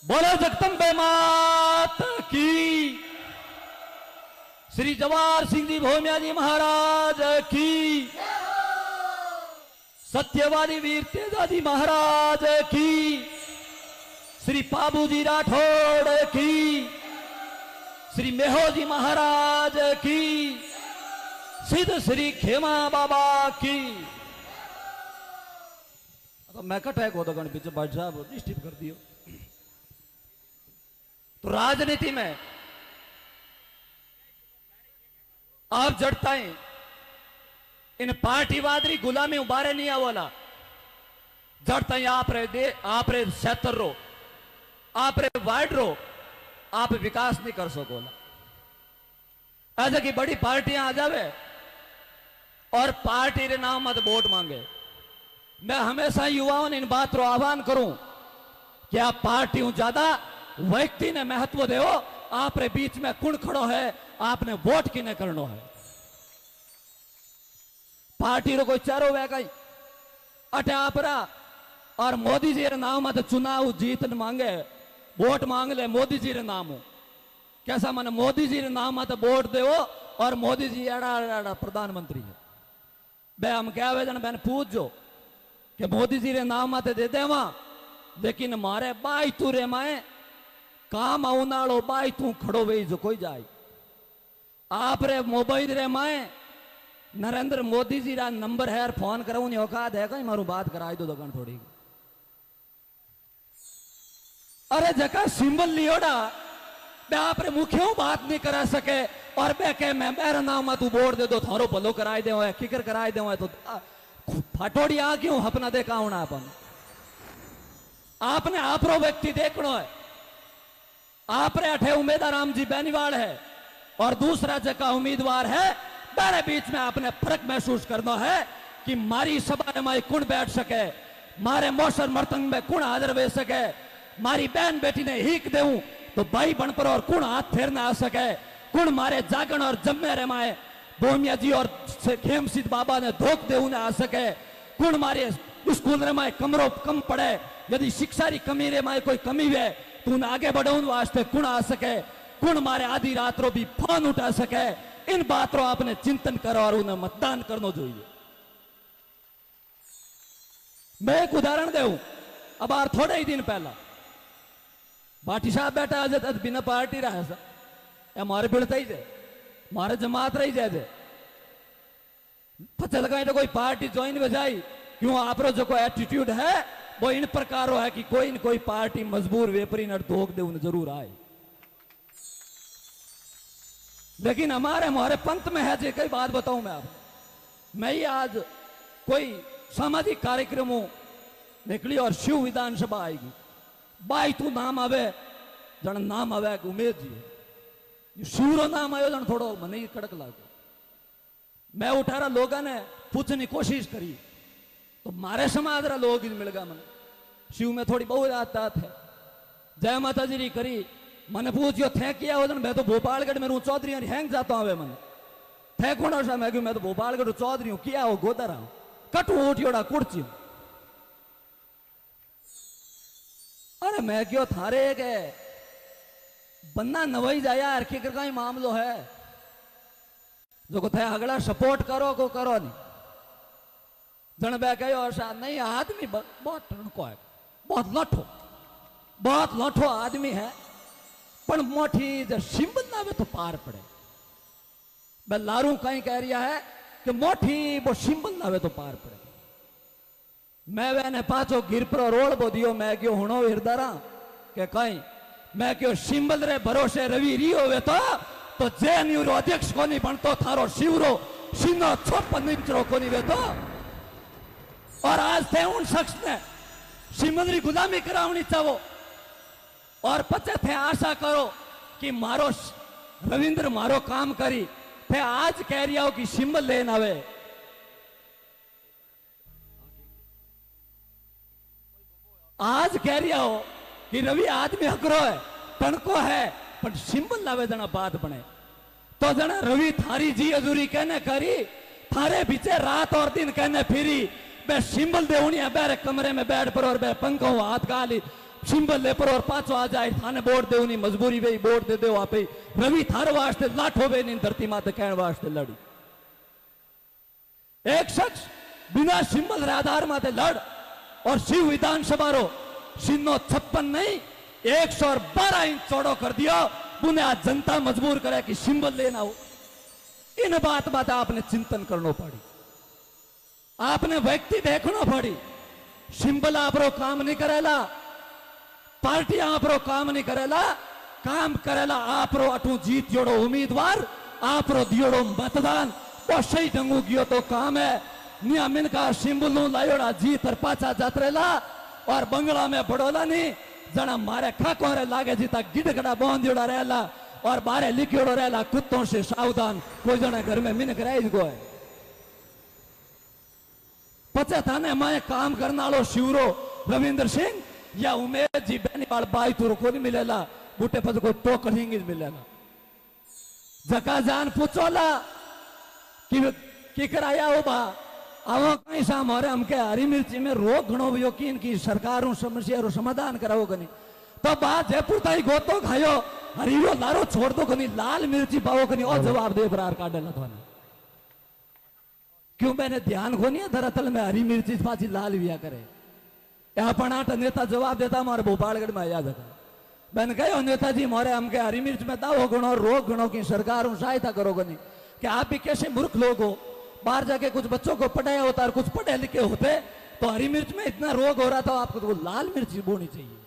बोलो जगदम्बे माता की, श्री जवाहर सिंह जी भोमिया जी महाराज की, सत्यवादी वीर तेजाजी महाराज की, श्री पाबूजी राठौड़ की, श्री मेहोजी महाराज की, सिद्ध श्री खेमा बाबा की। तो मैं कटैक होता गण पीछे बैठ साहब डिस्टर्ब कर दियो। तो राजनीति में आप जड़ताएं इन पार्टीवादी गुलामी उबारे नहीं आवला, जड़ताएं आप रे क्षेत्र रो, आप रे वार्ड रो, आप विकास नहीं कर सकोला। ऐसे की बड़ी पार्टियां आ जावे और पार्टी रे नाम मत वोट मांगे। मैं हमेशा युवाओं ने इन बात रो आह्वान करूं कि आप पार्टियों ज्यादा व्यक्ति ने महत्व दो। आप रे बीच में कुण खड़ो है, आपने वोट किने करनो है। पार्टी रो कोई चारो वे कहीं अटे आपरा और मोदी जी रे नाम मत चुनाव जीत मांगे, वोट मांग ले मोदी जी रे नाम हो। कैसा मन मोदी जी रे नाम मत वोट दे और मोदी जी एड़ा प्रधानमंत्री है। बे हम क्या वे जन बैन पूछ जो कि मोदी जी रे नाम मत दे देवा, लेकिन मारे बाई तू रे माए काम आउनाड़ो बाई तू खड़ो वे जो कोई जाए। आप रे मोबाइल रे माए नरेंद्र मोदी जी रा नंबर है, फोन कराऊ नहीं औकात है कहीं मारू बात कराई दो दुकान थोड़ी। अरे जका सिंबल लियोड़ा मैं आप रे मुखियों बात नहीं करा सके और मैं कह मैं मेरा नाम तू बोर्ड दे दो थारो भलो कराई दे किकर कराई दे तो फाटोड़ी आ क्यों अपना देखा होना अपन आपने आपरो व्यक्ति देखना है। आप रे अठे उम्मीदवार राम जी बेनीवाल है और दूसरा जगह उम्मीदवार है मेरे बीच में आपने फर्क महसूस करना है कि मारी सभा में कुण बैठ सके, मारे मौसर मर्तंग में कुण हाजिर वे सके, मारी बहन बेटी ने हीक देऊं तो भाई बन पर और कुण हाथ फेरने आ सके, कुण मारे जागण और जम्मे रे माए भोमिया जी और खेमसिद बाबा ने धोख देऊ ने आ सके, कुण मारे स्कूल रे माए कमरो कम पड़े यदि शिक्षा री कमी रे माए कोई कमी है तो उन्हें आगे बढ़ाने वास्ते कुण आ सके, कुण मारे आधी रात रो भी फोन उठा सके। इन बातों आपने चिंतन करो और उन्हें मतदान करना चाहिए। मैं एक उदाहरण देऊं, अब आर थोड़े ही दिन पहला भाटी साहब बैठा आज बिना पार्टी रहा है हमारे भिड़ता ही जाए हमारे जमात रही जाए पता लगा तो कोई पार्टी ज्वाइन बजाई क्यों आप जो कोई एटीट्यूड है वो इन प्रकार है कि कोई न कोई पार्टी मजबूर वेपरी न धोख दे उन्हें जरूर आए। लेकिन हमारे हमारे पंथ में है जी कई बात बताऊं मैं आप मैं ही आज कोई सामाजिक कार्यक्रमों निकली और शिव विधानसभा आएगी बाई तू नाम आवे जन नाम आवे उमेद जी शिवरो नाम आयो जन थोड़ो मन ही कड़क लागो। मैं 18 लोगों ने पूछने की कोशिश करी तो मारे समाज रा लोग मिल गया मन शिव में थोड़ी बहुत आतात है। जय माता जी करी मन पूछियो थे किया हो मैं तो भोपालगढ़ में रू चौधरी हैंग जाता हूँ मन थे कौन सा मैं मैं तो भोपालगढ़ चौधरी हूँ किया हो गोदर हूँ कटू उठियोड़ा कुर्ची हूँ। अरे मैं क्यों थारे के बन्ना नवई जाया आर्थिक का ही मामलो है जो को थे अगला सपोर्ट करो को करो नहीं जन बै कहो ऐसा नहीं आदमी बहुत टणको है बहुत लठो आदमी है पर मोटी जब सिंबल ना तो पार पड़े। मैं लारू कहीं कह रिया है कि मोटी वो सिंबल ना तो पार पड़े। मैं वैने पाचो गिर पर रोल बो दियो मैं क्यों हुणो हिरदारा के कहीं मैं क्यों सिंबल रे भरोसे रवि री होवे तो जेएनयू रो अध्यक्ष को नहीं बनतो थारो शिवरो सिनो 56 इंच रो को नहीं वेतो और आज थे उन शख्स ने सिंबल री गुलामी करावनी चाहो और पचे थे आशा करो कि मारो रविंद्र मारो काम करी थे आज कह रिया हो कि सिंबल लेन आवे आज कह रिया हो कि रवि आदमी हकरो है तणको है पर सिंबल लावे जना बात बने तो जना रवि थारी जी अजूरी कहने करी थारे पीछे रात और दिन कहने फिरी मैं सिंबल देवनी है बेरे कमरे में बैठ पर और मैं पंखों हाथ गाली सिंबल ले पर और पाचो आ जाए थाने बोर्ड देवनी मजबूरी वे बोर्ड दे दो आप रवि थार वास्ते लाठो वे नहीं धरती माते कहने वास्ते लड़ी। एक शख्स बिना सिंबल रे आधार माते लड़ और शिव विधानसभा रो सिन्नो 56 नहीं 112 इंच चौड़ो कर दिया बुने आज जनता मजबूर करे कि सिंबल लेना हो। इन बात आपने चिंतन करना पड़ी आपने व्यक्ति देखना पड़ी सिंबल आप रो काम नहीं करेला पार्टी आप रो काम नहीं करेला काम करेला आप रो अठू जीत जोड़ो उम्मीदवार आप रो दियोड़ो मतदान वो सही ढंगू गियो तो काम है नियमिन का सिंबल लायोड़ा जीत और पाचा जातरेला और बंगला में बड़ोला नहीं जना मारे खाको रे लागे जीता गिड़गड़ा बांधियोड़ा रहेला और बारे लिखियोड़ो रहेला कुत्तों से सावधान कोई जना घर में मिनक रहे गो है पचे थाने माए काम करने वालो शिवरो रविंद्र सिंह या उमेद जी बेनीवाल बाई तुर को नहीं मिलेला बूटे पर को तो कहीं मिलेला जका जान पूछोला कि कराया हो बा आवो कहीं सा मोरे हमके हरी मिर्ची में रोग घणो भी की इनकी सरकार समस्या रो समाधान कराओ कनी तो बात जयपुर ताई गोतो खायो हरीरो लारो छोड़ दो कनी लाल मिर्ची पाओ कनी और जवाब दे बरार काटेला थाने क्यों मैंने ध्यान को नहीं दरअसल में हरी मिर्ची पाची लाल विया करे अपना नेता जवाब देता हमारे भोपालगढ़ में आया था मैंने कहो नेताजी मोरे हमके हरी मिर्च में दावो गणो रोग गणो की सरकार सहायता करो गनी कि आप भी कैसे मूर्ख लोग हो बाहर जाके कुछ बच्चों को पढ़ाया होता और कुछ पढ़े लिखे होते तो हरी मिर्च में इतना रोग हो रहा था आपको तो लाल मिर्च बोनी चाहिए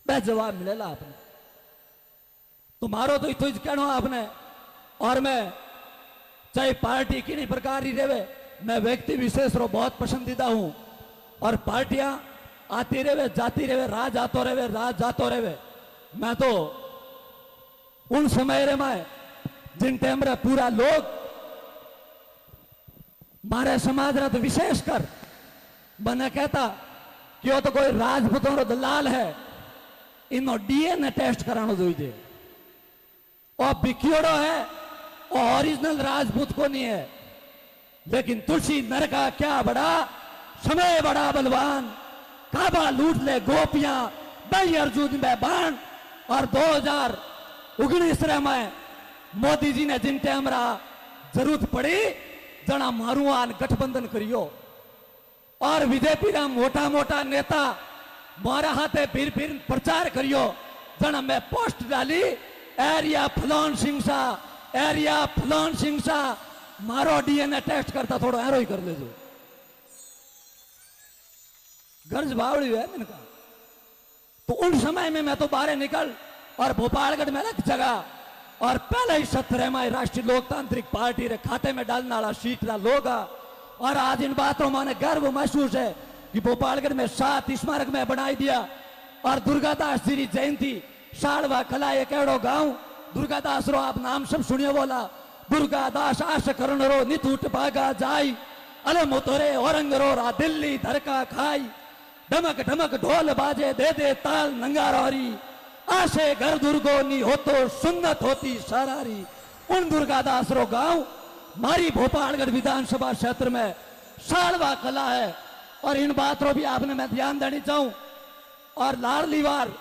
बे जवाब मिलेला आपने। तुम्हारो तो इतो कहना आपने। और मैं चाहे पार्टी किन्हीं प्रकार ही रहे, मैं व्यक्ति विशेष रो बहुत पसंदीदा हूं। और पार्टियां आती रहे जाती रहे, राज आतो रहे राज जातो रहे। मैं तो उन समय रे मैं जिन टाइम रे पूरा लोग मारे समाज रे तो विशेष कर मैंने कहता कि वो तो कोई राजपूतों रो दलाल है, इनो डीएनए टेस्ट करानो जोईजे। और बिकियोड़ो है और ओरिजिनल राजपूत को नहीं है। लेकिन तुलसी नर का क्या बड़ा समय, बड़ा बलवान, काबा लूट ले गोपियां, बई अर्जुन में बाण। और 2019 में मोदी जी ने जिन टाइम जरूरत पड़ी जना मारुआन गठबंधन करियो। और बीजेपी रा मोटा मोटा नेता मारा हाथे फिर प्रचार करियो। जना मैं पोस्ट डाली एरिया फलान सिंह सा, एरिया फलान सिंह सा, मारो डीएनए टेस्ट करता थोड़ा एरो ही कर ले जो। गर्ज बावड़ी है मैंने कहा। तो उन समय में मैं तो बाहर निकल और भोपालगढ़ में एक जगह और पहले ही सत्र में राष्ट्रीय लोकतांत्रिक पार्टी रे खाते में डालने वाला सीट रा लोग। और आज इन बातों में गर्व महसूस है कि भोपालगढ़ में 7 स्मारक में बनाई दिया। और दुर्गादास जी जयंती साड़वा कला एक एड़ो गांव दुर्गादास रो आप नाम सब सुनियो बोला। दुर्गादास आश करण रो नित उठ भागा जाई, अलम उतरे औरंग रो रा दिल्ली धरका खाई। ढमक ढमक ढोल बाजे दे दे ताल नंगारी, आशे घर दुर्गो नी हो तो सुन्नत होती सरारी। उन दुर्गादास रो गांव मारी भोपालगढ़ विधानसभा क्षेत्र में साड़वा कला है। और इन बातों भी आपने मैं ध्यान देनी चाहूं। और लाडली वार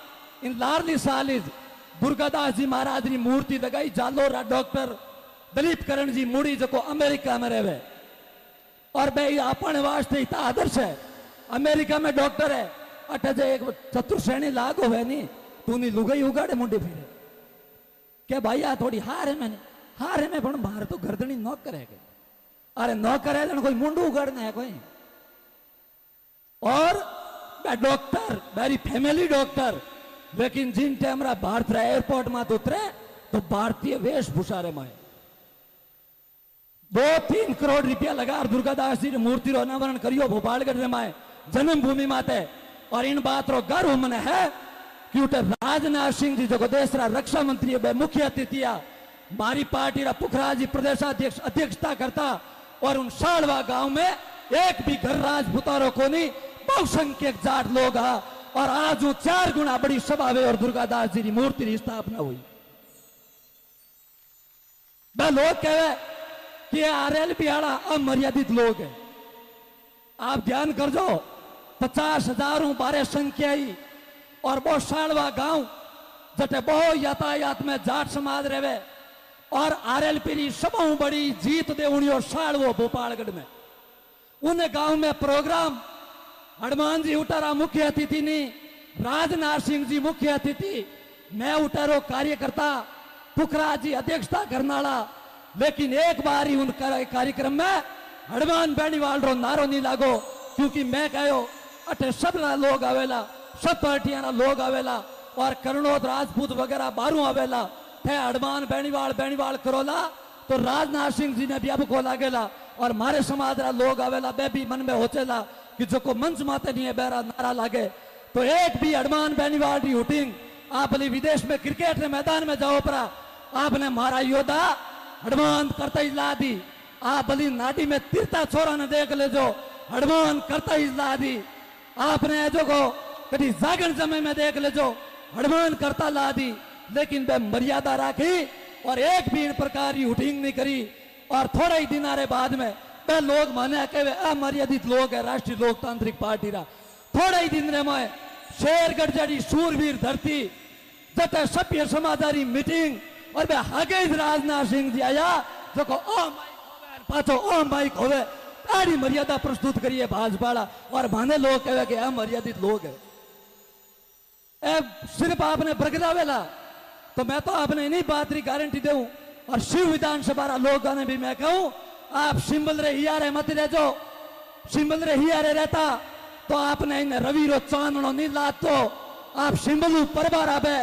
इन लाडली सालिज दुर्गादास जी महाराज की मूर्ति लगाई जालोरा डॉक्टर दलीप करण जी मुड़ी जो को अमेरिका में रहे। और भाई अपने वास्ते इतना आदर्श है। अमेरिका में डॉक्टर है, अटे जे एक चतुर्श्रेणी लाग हो नहीं, तू नहीं लुगाई उगाड़े मुंडे फिरे क्या भाई आ थोड़ी हार है। मैंने हार है मैं पण बाहर तो गर्दनी न करेगा। अरे न करे जन कोई मुंडू उगाड़ना है कोई। और डॉक्टर मेरी फैमिली डॉक्टर, लेकिन जिन टाइम भारत एयरपोर्ट में उतरे तो भारतीय वेशभूषा रे माए 2-3 करोड़ रुपया लगा दुर्गादास जी मूर्ति रो अनावरण करियो भोपालगढ़ रे माए जन्मभूमि माते। और इन बात रो गर्व मने है कि उठे राजनाथ सिंह जी जो देश रा रक्षा मंत्री है मुख्य अतिथिया मारी पार्टी रा पुखराज जी प्रदेशाध्यक्ष अध्यक्षता करता। और उन साड़वा गांव में एक भी घर राजपूतारो को नहीं, बहुसंख्यक जाट लोग हा। और आज वो 4 गुना बड़ी सभा हुई और दुर्गादास जी की मूर्ति की स्थापना हुई। वह लोग कहे कि आरएलपी वाला अमर्यादित लोग है। आप ध्यान कर जो 50,000 बारे संख्या ही और बहुत साड़वा गांव जटे बहुत यातायात में जाट समाज रहे। और आरएलपी की सबू बड़ी जीत दे उन्हीं और साड़वो भोपालगढ़ में उन गांव में प्रोग्राम हनुमान जी उठारा मुख्य अतिथि नहीं, राजनाथ सिंह जी मुख्य अतिथि, मैं उठारो कार्यकर्ता, पुखराज जी अध्यक्षता करने वाला। लेकिन एक बार ही उन कार्यक्रम में हनुमान बेनीवाल रो नारो नहीं लागो, क्योंकि मैं कहो अटे सब लोग आवेला, सब पार्टियां ना लोग आवेला। और करणोद राजपूत वगैरह बारू आवेला थे हनुमान बेनीवाल करोला तो राजनाथ सिंह जी ने भी अब को लागेला। और मारे समाज रा लोग आवेला बे भी मन में होचेला कि जो को मंच माते नहीं है बेरा नारा लागे। तो एक भी हनुमान बेनीवाल की हुटिंग आप विदेश में क्रिकेट के मैदान में जाओ परा आपने मारा योद्धा हनुमान करता ही ला दी। आप भली नाटी में तिरता छोरा ने देख ले जो हनुमान करता ही ला दी। आपने जो को कभी जागरण समय में देख ले जो हनुमान करता ला दी। लेकिन वे मर्यादा राखी और एक भी इन प्रकार की हुटिंग नहीं करी। और थोड़े ही दिन बाद में वे लोग माने के वे अमर्यादित लोग है राष्ट्रीय लोकतांत्रिक पार्टी रा। थोड़े ही दिन में शेरगढ़ जड़ी सूरवीर धरती जते सभ्य समाजारी मीटिंग और वे आगे राजनाथ सिंह जी आया जो को पाछो ओ माइक होवे ताड़ी मर्यादा प्रस्तुत करिए भाजपा। और माने लोग कहे कि अमर्यादित लोग है। सिर्फ आपने बरगदावेला तो मैं तो आपने इन्हीं बात की गारंटी दूं। और शिव विधानसभा लोगों ने भी मैं कहूं आप सिंबल रे हियारे मत रह जो, सिंबल रे हियारे रहता तो आपने इन रवि रो चांदनो नहीं लातो आप सिंबलू परबार आवे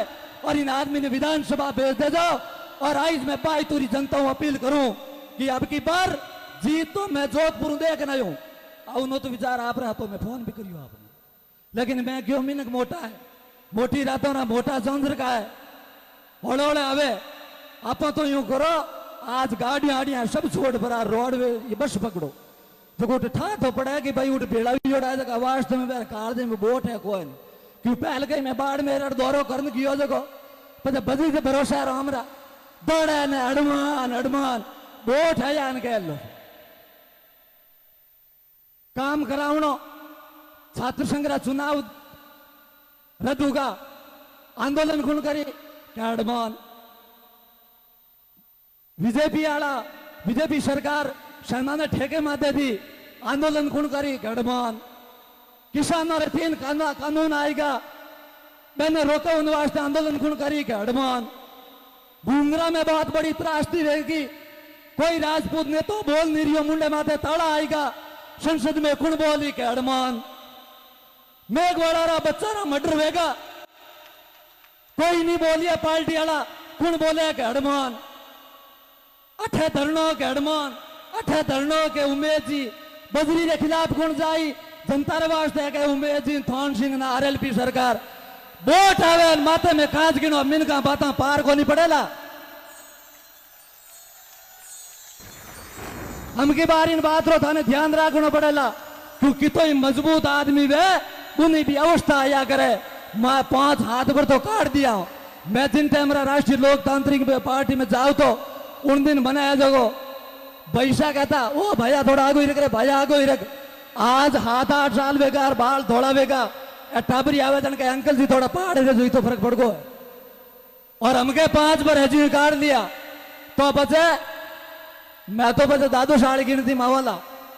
और इन आदमी ने विधानसभा भेज दे जाओ। और आज मैं बाई तुरी जनता अपील करूं कि अब की बार जीत तो मैं जोधपुर देख नहीं हूं। आओ तो विचार आप रहा तो मैं फोन भी करियो आपने, लेकिन मैं क्यों मिनक मोटा है, मोटी रातों ना मोटा चंद्र का है। होड़े होड़े आवे आप तो यूं करो, आज गाड़ियां आड़ियां सब छोड़ पर रोड ये बस पकड़ो जो गोटे ठा तो पड़ा कि भाई उठ भेड़ा भी जोड़ा जगह आवाज तो मैं कार में बोट है कोई नहीं क्यों पहल गई मैं बाढ़ में दौरो करने की जगह पर बजी से भरोसा रहो हमरा दौड़े ने अड़मान अड़मान बोट है या कह लो काम करावनो छात्र संघ चुनाव रद्द होगा आंदोलन खुण करी अड़मान बीजेपी सरकार शर्मा ठेके माते थी आंदोलन खुण करी गड़मान किसानों रे तीन कानून आएगा मैंने रोका उन वास्ते आंदोलन खुण करी गड़मान घूंगरा में बहुत बड़ी त्रासदी रहेगी कोई राजपूत ने तो बोल नहीं रही मुंडे माथे ताड़ा आएगा संसद में खुण बोली के अड़मान मेघवाड़ा बच्चा रा मर्डर होगा कोई नहीं बोलिए पार्टी वाला खुण बोले के अड़मान अठे धरणों के अड़मान अठे धरणों के उमेद जी बजरी के खिलाफ गुण जाई जनता रे वास्ते के उमेद जी थान सिंह ना आरएलपी सरकार वोट आवे माथे में कांच गिनो मिनका बाता पार को नहीं पड़ेला हम की बार इन बात रो थाने ध्यान रखना पड़ेला क्योंकि तो मजबूत आदमी वे उन्हीं भी अवस्था आया करे मैं 5 हाथ पर तो काट दिया मैं जिन टाइम राष्ट्रीय लोकतांत्रिक पार्टी में जाऊं तो उन दिन बनाया जगो पैसा कहता ओ भैया थोड़ा आगो ही रख रे भैया आगो ही रख आज 7-8 साल बेकार बाल थोड़ा बेगा टाबरी आवेदन के अंकल जी थोड़ा पहाड़ है तो फर्क पड़ गो और हमके 5 बार हजी काट लिया तो बचे मैं तो बचे दादू साड़ी गिनती मावाला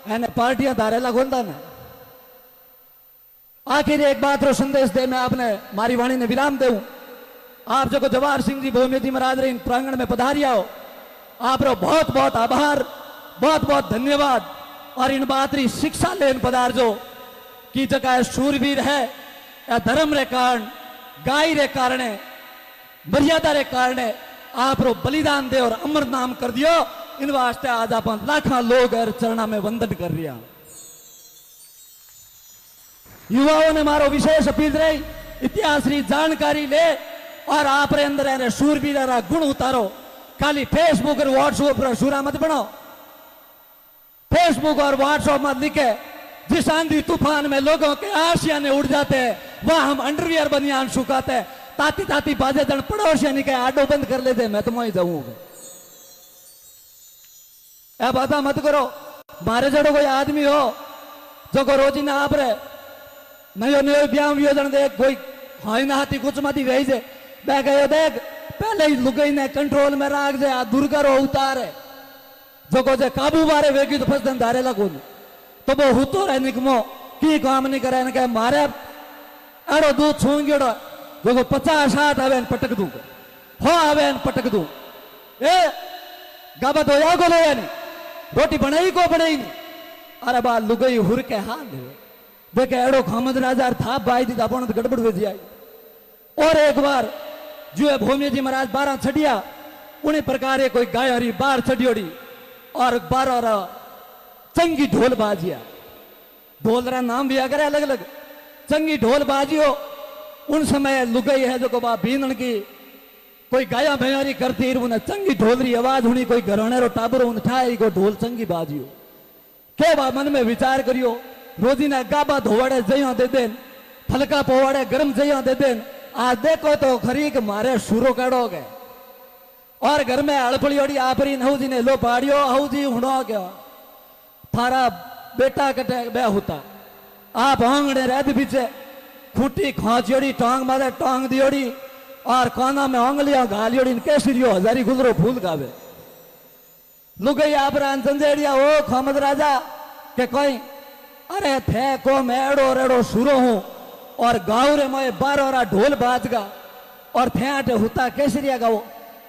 एने पार्टियां धारेला गोंदा ने आखिर एक बात रो संदेश दे मैं आपने मारी वाणी ने विराम देऊं आप जो जवाहर सिंह जी भूमि जी महाराज रे प्रांगण में पधारिया हो आप रो बहुत बहुत आभार बहुत बहुत धन्यवाद और इन बात री शिक्षा लेन पदार जो की जगह शूरवीर है या धर्म रे कारण गाय रे कारण मर्यादा रे कारण आप रो बलिदान दे और अमर नाम कर दियो इन वास्ते आज अपन लाखा लोग चरणा में वंदन कर रिया युवाओं ने मारो विशेष अपील रही इतिहास री जानकारी ले और आप रे अंदर शूरवीर रा गुण उतारो खाली फेसबुक और व्हाट्सएप पर शूरा मत बनो फेसबुक और व्हाट्सएप मत लिखे जिस आंधी तूफान में लोगों के आशियाने उड़ जाते हैं वह हम अंडरवियर बनियान सुखाते हैं ताती ताती बाजे जन पड़ोसिया के आडो बंद कर लेते मैं तो वहीं जाऊंगा ए बाता मत करो मारे जड़ो कोई आदमी हो जो को रोजी ना आप रे नयो नयो ब्याह योजन देख कोई हाई ना हाथी कुछ मती भेजे मैं गयो देख पहले ही लुगई ने कंट्रोल में राख दे दुर्गा उतारे जो को जे काबू बारे वेगी तो फसदन धारे लगो तो वो हुतो रहे निकमो की काम नहीं करे के मारे अड़ो दूध छूंगेड़ो जो को 50-60 आवे पटक दूं हो आवे पटक दूं ए गाबा तो या को ले नहीं रोटी बनाई को बनाई नहीं अरे बा लुगई हुर के हाल देखे एड़ो खामद राजा था भाई दी अपन गड़बड़ हो जाई और एक बार जो है भूमि जी महाराज 12 छड़िया उन्हीं प्रकार कोई गाय हरी 12 छड़ियोड़ी और 12 चंगी ढोल बाजिया ढोल रा नाम भी अगर अलग अलग चंगी ढोल बाजियो उन समय लुगई है जो को बा बीनन की कोई गाया भैयारी करती उन्हें चंगी ढोल री आवाज हुई कोई घराने रो टाबर उन ठाई को ढोल चंगी बाजियो के बा मन में विचार करियो रोजी ने गाबा धोवाड़े जइयो दे देन फलका पोवाड़े गरम जइयो दे देन आज देखो तो खरी के मारे शुरू करोगे और घर में अड़पड़ियोड़ी आपरी नहूजी ने लो पाड़ियो हूजी हुड़ो गया थारा बेटा कटे बे होता आप आंगड़े रहते पीछे खूटी खांचियोड़ी टांग मारे टांग दियोड़ी और काना में आंगलियां घालियोड़ी केसरियो हजारी गुजरो फूल गावे लुगई आप रान संजेड़िया ओ खामद राजा के कोई अरे थे को मैं एड़ो रेड़ो शुरू हूं और गाँव रे मोए 12 ढोल बाजगा और थे हुता केसरिया गाओ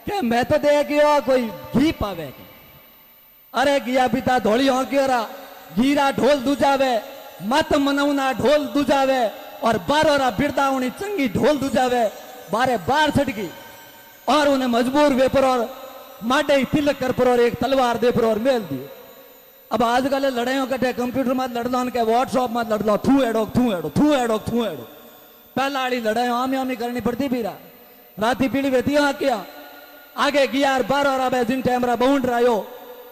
के मैं तो दे गयो कोई घी पावे अरे गिया पिता धोली हो गया घीरा ढोल दूजावे मत मनौना ढोल दूजावे और बारोरा बिरदा उन्हें चंगी ढोल दुजावे बारे बार छटकी और उन्हें मजबूर वे पर और माडे तिलक कर पर और एक तलवार दे पर और मेल दी। अब आजकल लड़ाइयों कटे कंप्यूटर मत लड़ लो, उनके व्हाट्सएप मत लड़ लो, थू एडो थू एडो थू एडो थू एडो। पहला वाली लड़ाई आमी आमी करनी पड़ती भी रहा राती पीढ़ी वेती हाँ किया आगे गियार 12 जिन टाइमरा बाउंड रहा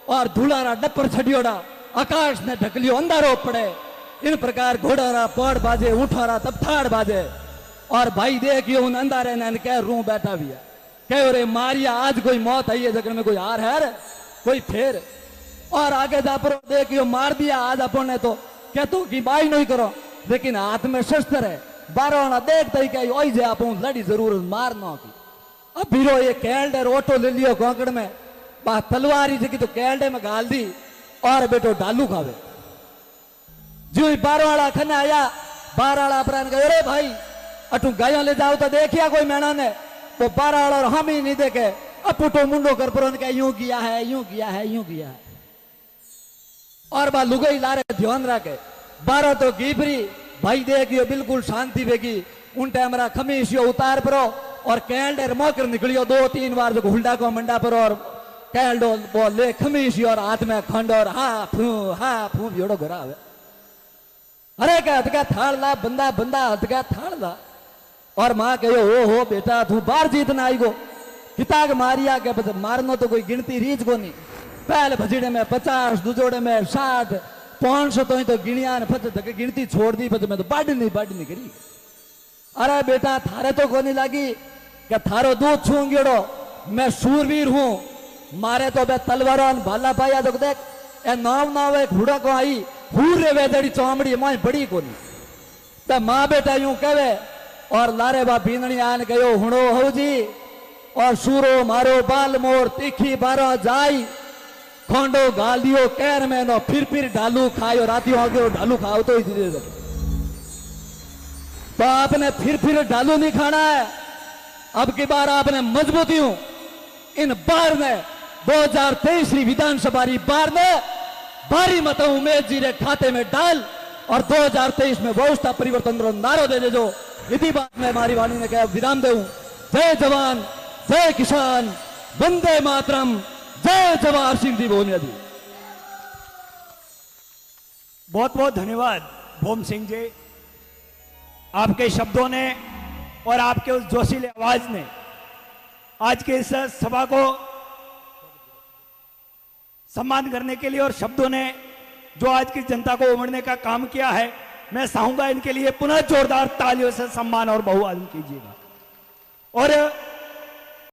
और धूलारा डपर छड़ियोड़ा आकाश ने ढकलियो अंधारो पड़े। इन प्रकार घोड़ारा पड़ बाजे उठारा तब थाड़ बाजे और भाई देखियो उन अंधारे ने कह रू बैठा भी है कह रे मारिया आज कोई मौत आई है जगह में कोई हार है कोई फेर और आगे जा पर देखियो मार दिया आज अपन ने तो कह तू की बाई नहीं करो लेकिन हाथ में शस्त्र है 12 देखते ही कही ओई जे आप लड़ी जरूर मार ना की। अब बीरो ये कैलडर ऑटो ले लियो गोकड़ में बा तलवारी जगी तो कैलडे में गाल दी और बेटो डालू खावे जो 12 खने आया 12 अपरान गए अरे भाई अटू गायों ले जाओ तो देखिया कोई मैना ने वो 12 और हम ही नहीं देखे अपुटो मुंडो कर पर उनका यूं किया है यूं किया है यूं किया है और बा लुगई लारे ध्यान रखे 12 तो गिबरी भाई देखियो बिल्कुल शांति बेगी उन टाइमरा खमीसियो उतार परो और कैलडर मोकर निकलियो 2-3 बार जो हुल्डा को मंडा पर और कैलडो वो ले खमीसियो और हाथ में खंड और हा फू जोड़ो घरा आवे अरे क्या हथका थाड़ ला बंदा बंदा हथका थाड़ ला और माँ कहो हो बेटा तू बार जीतना आई गो किताग मारिया के बस मारनो तो कोई गिनती रीच को नहीं पहले भजीड़े में 50 दूजोड़े में 60 500 तो गिनिया ने गिनती छोड़ दी मैं तो बाढ़ नहीं करी। अरे बेटा थारे तो कोनी लगी क्या थारो दूध छूंगेड़ो मैं शूरवीर हूं मारे तो बे तलवार भाला पाया तो देख ए नाव एक हुड़ा को आई पूरे वेदड़ी चौमड़ी माई बड़ी कोनी तो माँ बेटा यूं कहे और लारे बा बीनणी आन गयो हुणो हो जी और सूरो मारो बाल मोर तीखी बारो जाई खोंडो गाल दियो कैर में नो फिर ढालू खायो राती आगे ढालू खाओ तो ही तो आपने फिर ढालू नहीं खाना है। अब की बार आपने मजबूती हूं इन बार ने 2023 विधानसभा बार ने भारी मत उमेश जी रे खाते में डाल और 2023 में व्यवस्था परिवर्तन नारो दे दे जो इसी बात में हमारी वाणी ने कहा विराम दे जय जवान जय किसान वंदे मातरम जय जवाहर सिंह जी भोमिया जी। बहुत बहुत धन्यवाद भोम सिंह जी, आपके शब्दों ने और आपके उस जोशीले आवाज ने आज के इस सभा को सम्मान करने के लिए और शब्दों ने जो आज की जनता को उमड़ने का काम किया है, मैं चाहूंगा इनके लिए पुनः जोरदार तालियों से सम्मान और बहुआदम कीजिएगा। और